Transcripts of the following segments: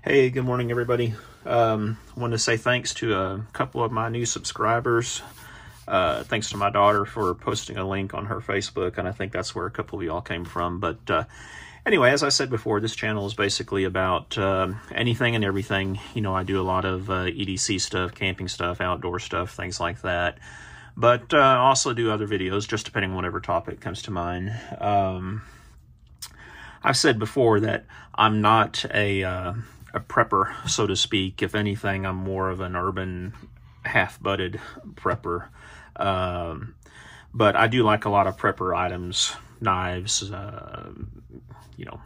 Hey, good morning, everybody. Want to say thanks to a couple of my new subscribers. Thanks to my daughter for posting a link on her Facebook, and I think that's where a couple of y'all came from. But anyway, as I said before, this channel is basically about anything and everything. You know, I do a lot of EDC stuff, camping stuff, outdoor stuff, things like that. But I also do other videos, just depending on whatever topic comes to mind. I've said before that I'm not a prepper, so to speak. If anything, I'm more of an urban, half-butted prepper. But I do like a lot of prepper items, knives, you know,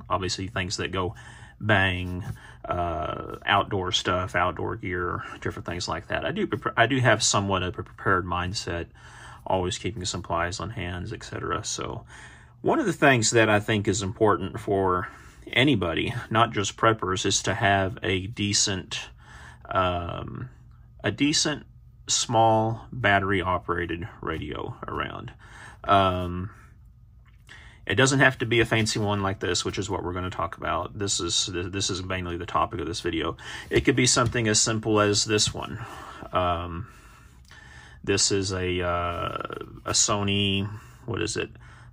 obviously things that go bang, outdoor stuff, outdoor gear, different things like that. I do have somewhat of a prepared mindset, always keeping supplies on hands, etc. So one of the things that I think is important for anybody, not just preppers, is to have a decent small battery operated radio around. It doesn't have to be a fancy one like this, which is what we're going to talk about. This is mainly the topic of this video. It could be something as simple as this one. This is a Sony, what is it?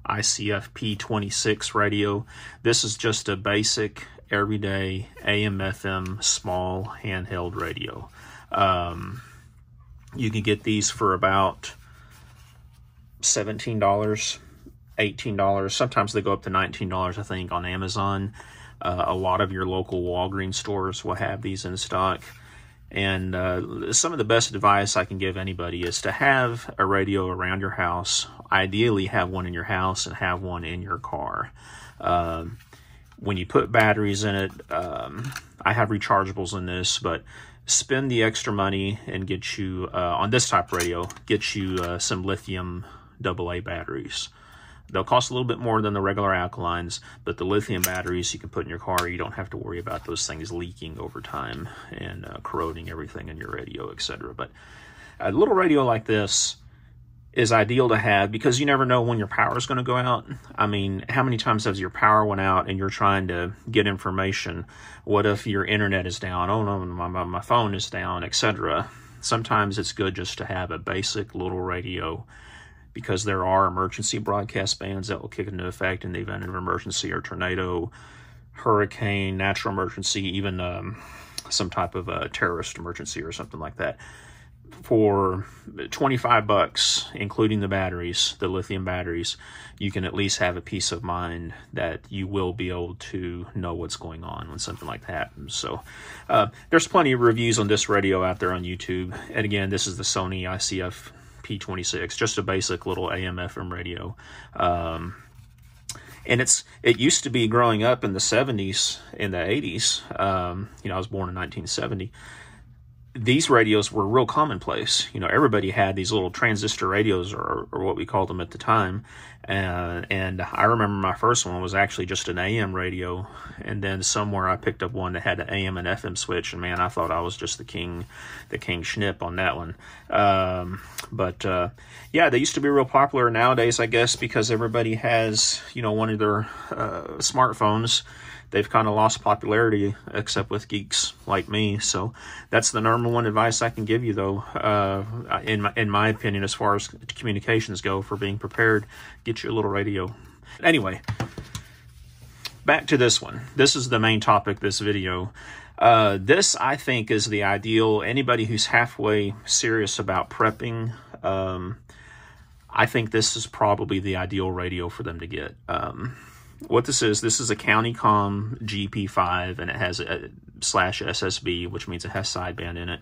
ICF P26 radio. This is just a basic everyday AM/FM small handheld radio. You can get these for about $17, $18. Sometimes they go up to $19, I think, on Amazon. A lot of your local Walgreens stores will have these in stock. And some of the best advice I can give anybody is to have a radio around your house. Ideally, have one in your house and have one in your car. When you put batteries in it, I have rechargeables in this, but spend the extra money and get you, on this type of radio, get you some lithium AA batteries. They'll cost a little bit more than the regular alkalines, but the lithium batteries you can put in your car, you don't have to worry about those things leaking over time and corroding everything in your radio, etc. But a little radio like this is ideal to have because you never know when your power is going to go out. I mean, how many times has your power went out and you're trying to get information? What if your internet is down? Oh no, my phone is down, etc. Sometimes it's good just to have a basic little radio, because there are emergency broadcast bands that will kick into effect in the event of emergency or tornado, hurricane, natural emergency, even some type of a terrorist emergency or something like that. For $25, including the batteries, the lithium batteries, you can at least have a peace of mind that you will be able to know what's going on when something like that happens. So there's plenty of reviews on this radio out there on YouTube. And again, this is the Sony ICF P26, just a basic little AM/FM radio. And it used to be, growing up in the 70s, in the 80s, you know, I was born in 1970, these radios were real commonplace. You know, everybody had these little transistor radios, or what we called them at the time. And I remember my first one was actually just an AM radio, and then somewhere I picked up one that had an AM and FM switch, and man, I thought I was just the king schnip on that one. Yeah, they used to be real popular. Nowadays, I guess, because everybody has, you know, one of their smartphones, they've kind of lost popularity, except with geeks like me. So that's the number one advice I can give you, though, in my opinion, as far as communications go, for being prepared. Get you a little radio. Anyway, back to this one. This is the main topic of this video. This, I think, is the ideal. Anybody who's halfway serious about prepping, I think this is probably the ideal radio for them to get. What this is a CountyComm GP-5, and it has a /SSB, which means it has sideband in it.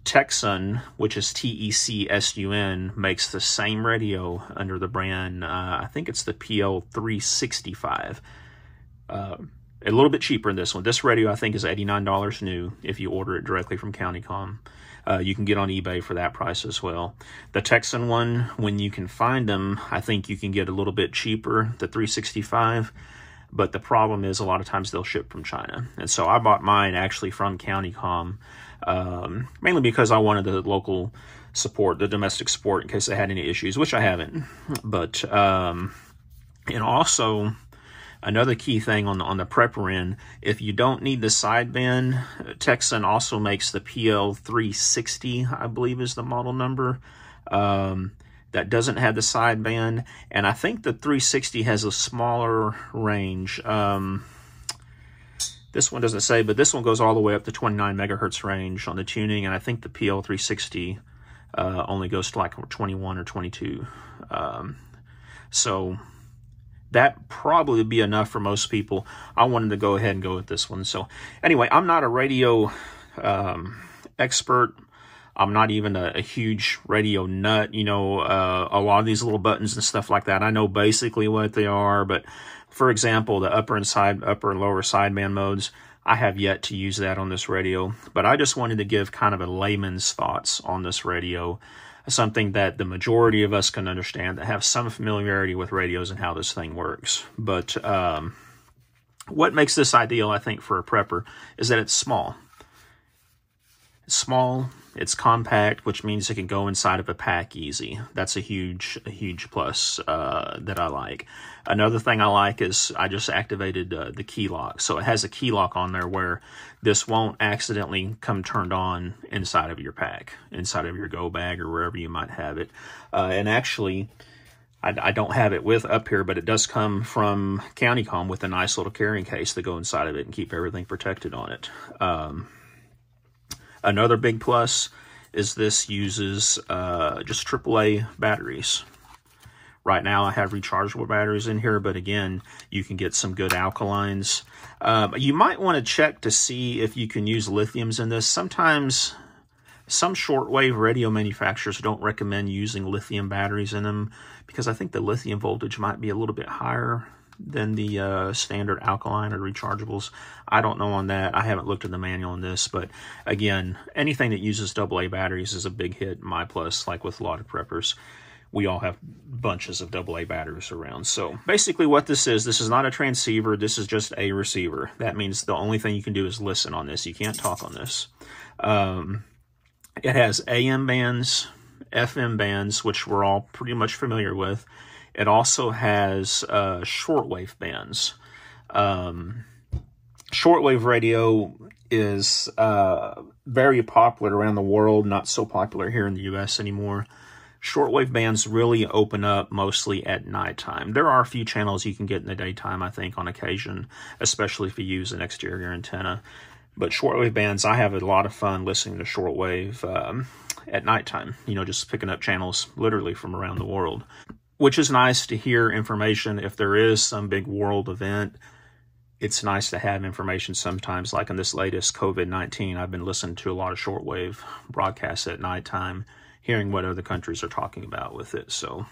Texsun, which is TECSUN, makes the same radio under the brand, I think it's the PL365. A little bit cheaper in this one. This radio, I think, is $89 new if you order it directly from CountyComm. You can get on eBay for that price as well. The Texan one, when you can find them, I think you can get a little bit cheaper, the 365. But the problem is a lot of times they'll ship from China. And so I bought mine actually from CountyComm, mainly because I wanted the local support, the domestic support, in case they had any issues, which I haven't. But, and also, Another key thing on the prepper end, if you don't need the sideband, Texan also makes the PL360, I believe is the model number, that doesn't have the sideband, and I think the 360 has a smaller range. This one doesn't say, but this one goes all the way up to 29 megahertz range on the tuning, and I think the PL360 only goes to like 21 or 22. So that probably would be enough for most people. I wanted to go ahead and go with this one. So anyway, I'm not a radio expert. I'm not even a huge radio nut. You know, a lot of these little buttons and stuff like that, I know basically what they are. But for example, the upper and lower sideband modes, I have yet to use that on this radio. But I just wanted to give kind of a layman's thoughts on this radio, something that the majority of us can understand, that have some familiarity with radios and how this thing works. But what makes this ideal, I think, for a prepper is that it's small. It's small, it's compact, which means it can go inside of a pack easy. That's a huge plus that I like. Another thing I like is I just activated the key lock. So it has a key lock on there where this won't accidentally come turned on inside of your pack, inside of your go bag or wherever you might have it. And actually, I don't have it with up here, but it does come from CountyComm with a nice little carrying case to go inside of it and keep everything protected on it. Another big plus is this uses just AAA batteries. Right now I have rechargeable batteries in here, but again, you can get some good alkalines. You might want to check to see if you can use lithiums in this. Sometimes some shortwave radio manufacturers don't recommend using lithium batteries in them because I think the lithium voltage might be a little bit higher than the standard alkaline or rechargeables. I don't know on that. I haven't looked at the manual on this, but again, anything that uses AA batteries is a big hit. My plus, like with a lot of preppers, we all have bunches of AA batteries around. So basically what this is not a transceiver. This is just a receiver. That means the only thing you can do is listen on this. You can't talk on this. It has AM bands, FM bands, which we're all pretty much familiar with. It also has shortwave bands. Shortwave radio is very popular around the world, not so popular here in the US anymore. Shortwave bands really open up mostly at nighttime. There are a few channels you can get in the daytime, I think, on occasion, especially if you use an exterior antenna. But shortwave bands, I have a lot of fun listening to shortwave at nighttime, you know, just picking up channels literally from around the world. Which is nice to hear information if there is some big world event. It's nice to have information sometimes, like in this latest COVID-19, I've been listening to a lot of shortwave broadcasts at nighttime, hearing what other countries are talking about with it. So,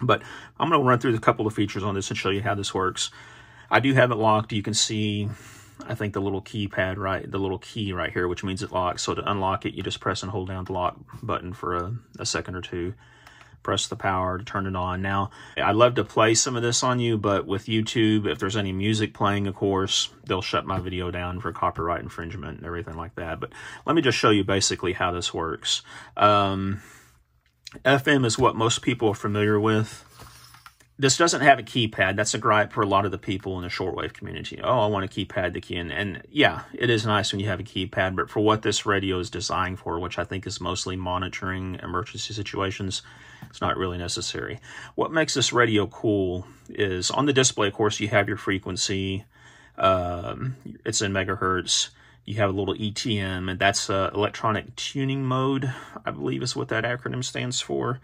but I'm going to run through a couple of features on this and show you how this works. I do have it locked. You can see, I think, the little keypad, right, the little key right here, which means it locks. So to unlock it, you just press and hold down the lock button for a second or two. Press the power to turn it on. Now, I'd love to play some of this on you, but with YouTube, if there's any music playing, of course, they'll shut my video down for copyright infringement and everything like that. But let me just show you basically how this works. FM is what most people are familiar with. This doesn't have a keypad. That's a gripe for a lot of the people in the shortwave community. Oh, I want a keypad to key in. And yeah, it is nice when you have a keypad, but for what this radio is designed for, which I think is mostly monitoring emergency situations, it's not really necessary. What makes this radio cool is on the display, of course, you have your frequency. It's in megahertz. You have a little ETM, and that's electronic tuning mode, I believe is what that acronym stands for.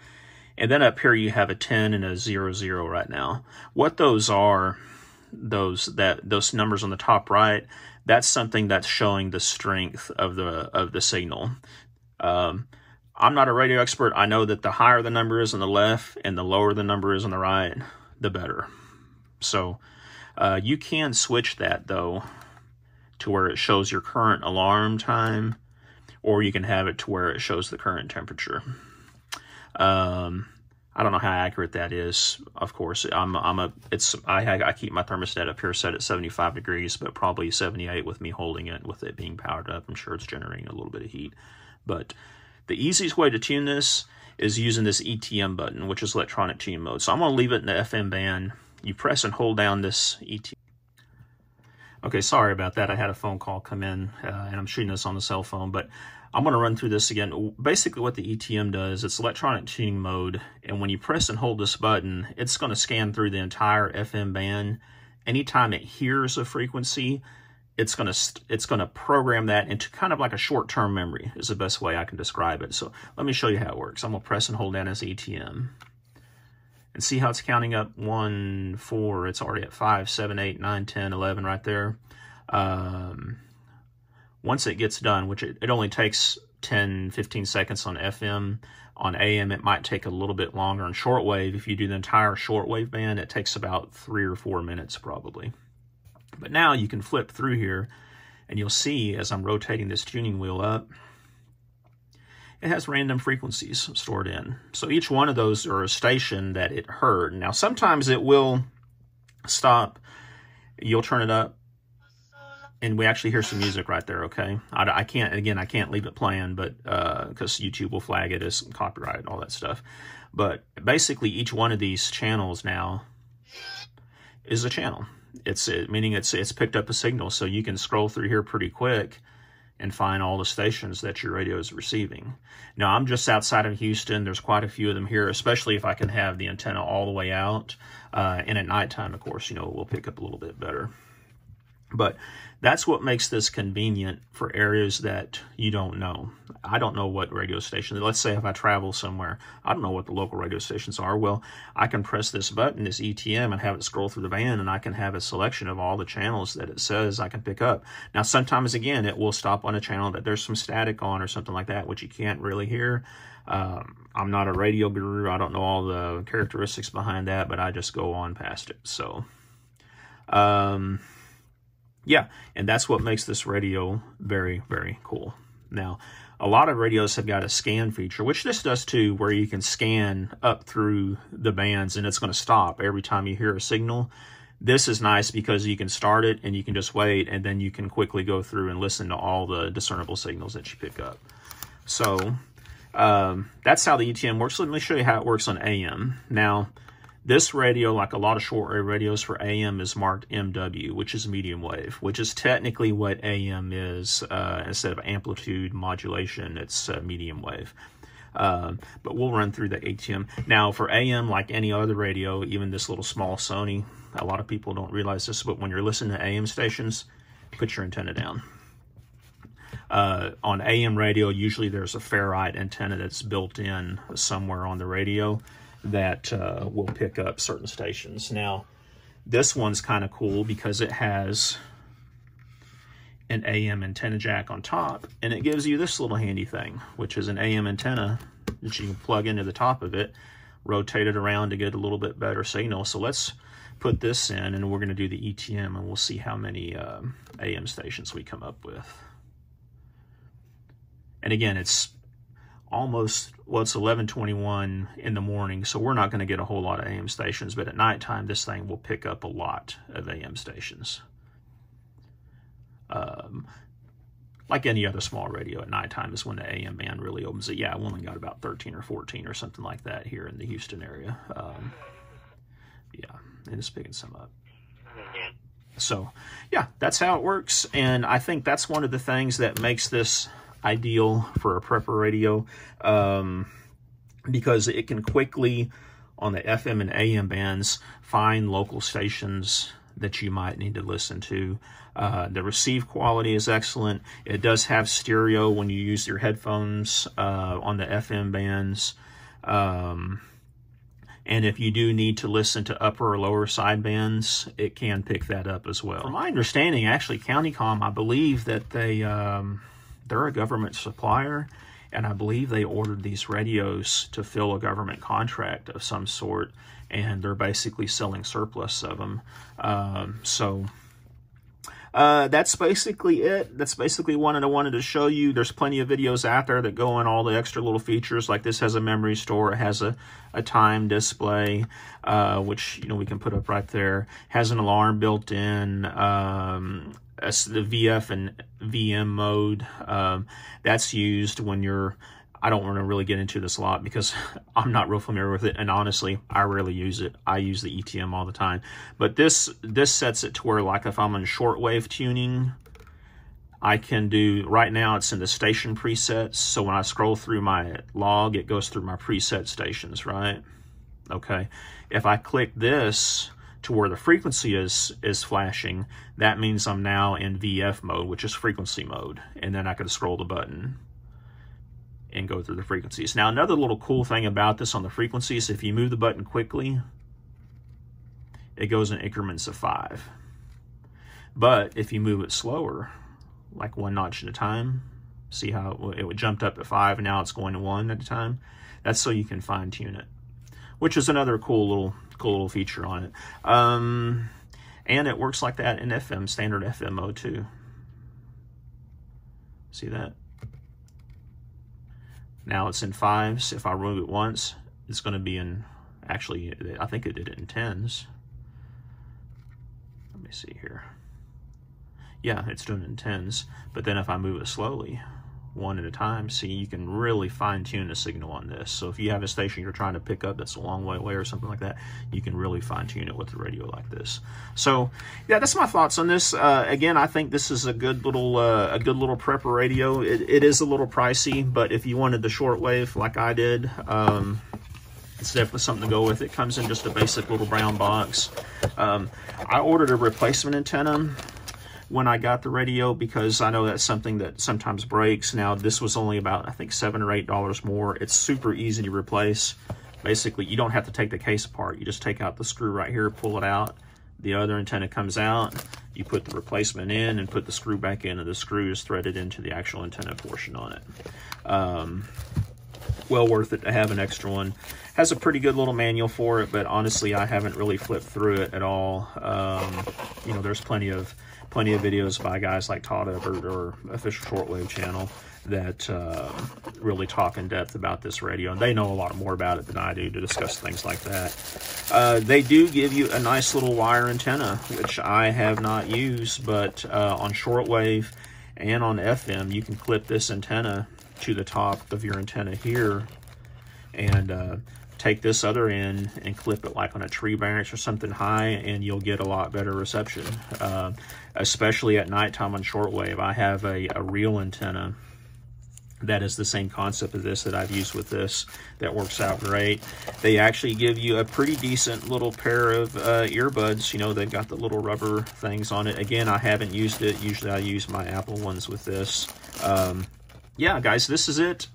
And then up here you have a 10 and a 00 right now. What those are, those numbers on the top right, that's something that's showing the strength of the signal. I'm not a radio expert. I know that the higher the number is on the left and the lower the number is on the right, the better. So you can switch that though to where it shows your current alarm time, or you can have it to where it shows the current temperature. I don't know how accurate that is. Of course, I keep my thermostat up here set at 75 degrees, but probably 78 with me holding it, with it being powered up. I'm sure it's generating a little bit of heat. But the easiest way to tune this is using this ETM button, which is electronic tune mode. So I'm going to leave it in the FM band. you press and hold down this ETM. Okay, sorry about that. I had a phone call come in, and I'm shooting this on the cell phone, but I'm going to run through this again. Basically, what the ETM does, it's electronic tuning mode, and when you press and hold this button, it's going to scan through the entire FM band. Anytime it hears a frequency, it's going to program that into kind of like a short-term memory, is the best way I can describe it. So let me show you how it works. I'm going to press and hold down this ETM. And see how it's counting up 1, 4, it's already at 5, 7, 8, 9, 10, 11 right there. Once it gets done, which it only takes 10, 15 seconds on FM, on AM it might take a little bit longer. On shortwave, if you do the entire shortwave band, it takes about 3 or 4 minutes probably. But now you can flip through here and you'll see as I'm rotating this tuning wheel up, it has random frequencies stored in. So each one of those are a station that it heard. Now, sometimes it will stop. You'll turn it up, and we actually hear some music right there, okay? I can't leave it playing, but because YouTube will flag it as copyright and all that stuff. But basically, each one of these channels now is a channel. Meaning it's picked up a signal, so you can scroll through here pretty quick and find all the stations that your radio is receiving. Now, I'm just outside of Houston. There's quite a few of them here, especially if I can have the antenna all the way out. And at nighttime, of course, we'll pick up a little bit better. But that's what makes this convenient for areas that you don't know. I don't know what radio station. Let's say if I travel somewhere, I don't know what the local radio stations are. Well, I can press this button, this ETM, and have it scroll through the band, and I can have a selection of all the channels that it says I can pick up. Now, sometimes, again, it will stop on a channel that there's some static on or something like that, which you can't really hear. I'm not a radio guru. I don't know all the characteristics behind that, but I just go on past it. So, yeah, and that's what makes this radio very, very cool. Now, a lot of radios have got a scan feature, which this does too, where you can scan up through the bands and it's going to stop every time you hear a signal. This is nice because you can start it and you can just wait, and then you can quickly go through and listen to all the discernible signals that you pick up. So that's how the ETM works. Let me show you how it works on AM. Now, this radio, like a lot of shortwave radios for AM, is marked MW, which is medium wave, which is technically what AM is. Instead of amplitude modulation, it's medium wave. But we'll run through the ATM. Now, for AM, like any other radio, even this little small Sony, a lot of people don't realize this, but when you're listening to AM stations, put your antenna down. On AM radio, usually there's a ferrite antenna that's built in somewhere on the radio that will pick up certain stations. Now, this one's kind of cool because it has an AM antenna jack on top, and it gives you this little handy thing, which is an AM antenna that you can plug into the top of it, rotate it around to get a little bit better signal. So let's put this in, and we're going to do the ETM, and we'll see how many AM stations we come up with. And again, it's almost, well, it's 11:21 in the morning, so we're not going to get a whole lot of AM stations, but at nighttime, this thing will pick up a lot of AM stations. Like any other small radio, at nighttime is when the AM band really opens it. Yeah, we only got about 13 or 14 or something like that here in the Houston area. Yeah, and it's picking some up. So, yeah, that's how it works, and I think that's one of the things that makes this ideal for a prepper radio, because it can quickly, on the FM and AM bands, find local stations that you might need to listen to. The receive quality is excellent. It does have stereo when you use your headphones on the FM bands. And if you do need to listen to upper or lower side bands, it can pick that up as well. From my understanding, actually, CountyComm, I believe that they're a government supplier, and I believe they ordered these radios to fill a government contract of some sort, and they're basically selling surplus of them. That's basically it. That's basically what I wanted to show you. There's plenty of videos out there that go in all the extra little features, like this has a memory store, it has a time display, which we can put up right there, has an alarm built in, the VF and VM mode. That's used when you're I don't want to really get into this a lot because I'm not real familiar with it, and honestly, I rarely use it. I use the ETM all the time. But this sets it to where, like, if I'm in shortwave tuning, I can do, right now it's in the station presets, so when I scroll through my log, it goes through my preset stations, right? Okay, if I click this to where the frequency is flashing, that means I'm now in VF mode, which is frequency mode, and then I can scroll the button and go through the frequencies. Now, another little cool thing about this on the frequencies, if you move the button quickly, it goes in increments of 5. But if you move it slower, like 1 notch at a time, see how it jumped up at 5 and now it's going to 1 at a time? That's so you can fine tune it, which is another cool little feature on it. And it works like that in FM, standard FM mode too. See that? Now it's in 5s. If I remove it once, it's going to be in, actually, I think it did it in 10s. Let me see here. Yeah, it's doing it in 10s. But then if I move it slowly, 1 at a time, see, you can really fine tune the signal on this. So if you have a station you're trying to pick up that's a long way away or something like that, you can really fine tune it with the radio like this. So yeah, that's my thoughts on this. Again, I think this is a good little prepper radio. It is a little pricey, but if you wanted the shortwave like I did, it's definitely something to go with. It comes in just a basic little brown box. I ordered a replacement antenna when I got the radio because I know that's something that sometimes breaks. Now, this was only about, I think, $7 or $8 more. It's super easy to replace. Basically, you don't have to take the case apart. You just take out the screw right here, pull it out. The other antenna comes out. You put the replacement in and put the screw back in, and the screw is threaded into the actual antenna portion on it. Well worth it to have an extra one. Has a pretty good little manual for it, but honestly, I haven't really flipped through it at all. You know, there's plenty of videos by guys like Todd Everett or Official Shortwave Channel that really talk in depth about this radio, and they know a lot more about it than I do to discuss things like that. They do give you a nice little wire antenna, which I have not used, but on shortwave and on FM, you can clip this antenna to the top of your antenna here and take this other end and clip it like on a tree branch or something high, and you'll get a lot better reception, especially at nighttime on shortwave. I have a reel antenna that is the same concept of this that I've used with this that works out great. They actually give you a pretty decent little pair of earbuds. You know, they've got the little rubber things on it. Again, I haven't used it. Usually I use my Apple ones with this. Yeah, guys, this is it.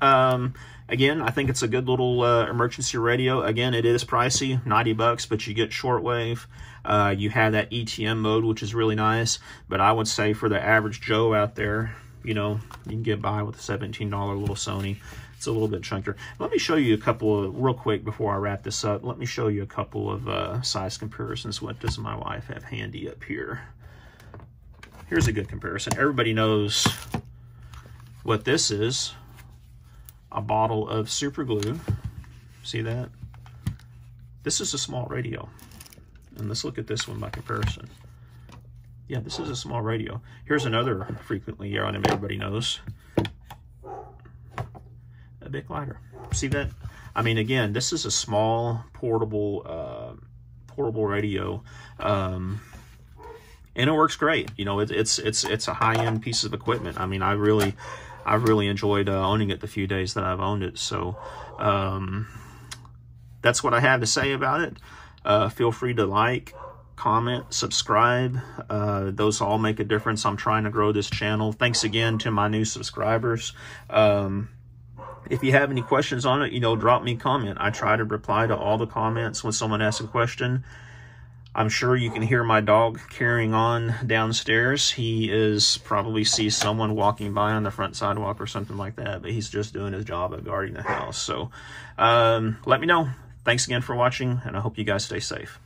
Again, I think it's a good little emergency radio. Again, it is pricey, $90, but you get shortwave. You have that ETM mode, which is really nice. But I would say for the average Joe out there, you know, you can get by with a $17 little Sony. It's a little bit chunkier. Let me show you a couple of, real quick before I wrap this up, let me show you a couple of size comparisons. What does my wife have handy up here? Here's a good comparison. Everybody knows what this is. A bottle of super glue. See that? This is a small radio. And let's look at this one by comparison. Yeah, this is a small radio. Here's another frequently used item everybody knows. A bit lighter. See that? I mean, again, this is a small portable radio, and it works great. You know, it's a high-end piece of equipment. I mean, I've really enjoyed owning it the few days that I've owned it. So that's what I have to say about it. Feel free to like, comment, subscribe. Those all make a difference. I'm trying to grow this channel. Thanks again to my new subscribers. If you have any questions on it, you know, drop me a comment. I try to reply to all the comments when someone asks a question. I'm sure you can hear my dog carrying on downstairs. He probably sees someone walking by on the front sidewalk or something like that, but he's just doing his job of guarding the house. So let me know. Thanks again for watching, and I hope you guys stay safe.